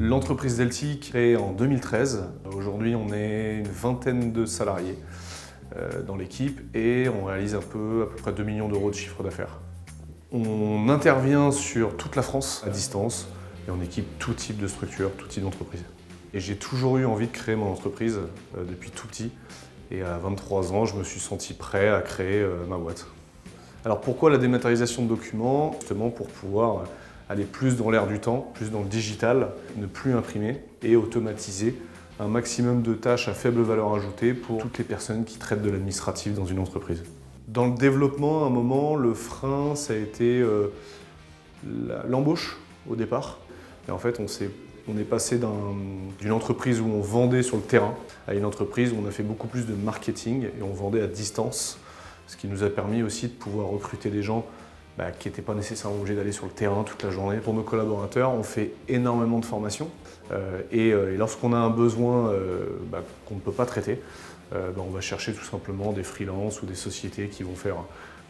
L'entreprise Deltic, créée en 2013. Aujourd'hui, on est une vingtaine de salariés dans l'équipe et on réalise à peu près 2 millions d'euros de chiffre d'affaires. On intervient sur toute la France à distance et on équipe tout type de structure, tout type d'entreprise. Et j'ai toujours eu envie de créer mon entreprise depuis tout petit. Et à 23 ans, je me suis senti prêt à créer ma boîte. Alors pourquoi la dématérialisation de documents? Justement pour pouvoir aller plus dans l'air du temps, plus dans le digital, ne plus imprimer et automatiser un maximum de tâches à faible valeur ajoutée pour toutes les personnes qui traitent de l'administratif dans une entreprise. Dans le développement, à un moment, le frein, ça a été l'embauche au départ. Et en fait, on est passé d'une entreprise où on vendait sur le terrain à une entreprise où on a fait beaucoup plus de marketing et on vendait à distance, ce qui nous a permis aussi de pouvoir recruter des gens qui n'étaient pas nécessairement obligés d'aller sur le terrain toute la journée. Pour nos collaborateurs, on fait énormément de formations et lorsqu'on a un besoin qu'on ne peut pas traiter, on va chercher tout simplement des freelances ou des sociétés qui vont faire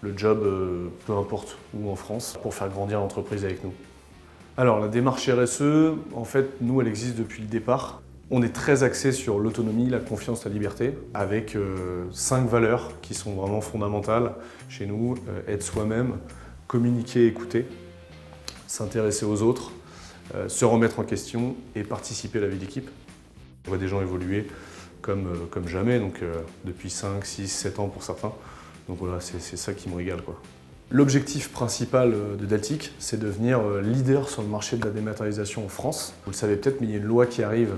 le job peu importe où en France pour faire grandir l'entreprise avec nous. Alors la démarche RSE, en fait, nous, elle existe depuis le départ. On est très axé sur l'autonomie, la confiance, la liberté, avec 5 valeurs qui sont vraiment fondamentales chez nous. Être soi-même, communiquer, écouter, s'intéresser aux autres, se remettre en question et participer à la vie d'équipe. On voit des gens évoluer comme jamais, donc depuis 5, 6, 7 ans pour certains. Donc voilà, c'est ça qui me régale, quoi. L'objectif principal de Deltic, c'est de devenir leader sur le marché de la dématérialisation en France. Vous le savez peut-être, mais il y a une loi qui arrive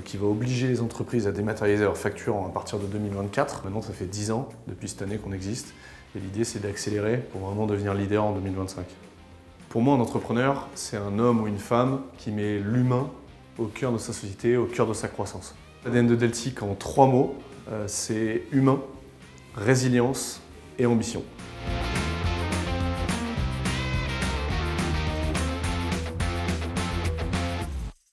qui va obliger les entreprises à dématérialiser leurs factures à partir de 2024. Maintenant, ça fait 10 ans depuis cette année qu'on existe. Et l'idée, c'est d'accélérer pour vraiment devenir leader en 2025. Pour moi, un entrepreneur, c'est un homme ou une femme qui met l'humain au cœur de sa société, au cœur de sa croissance. L'ADN de Deltic en 3 mots, c'est humain, résilience et ambition.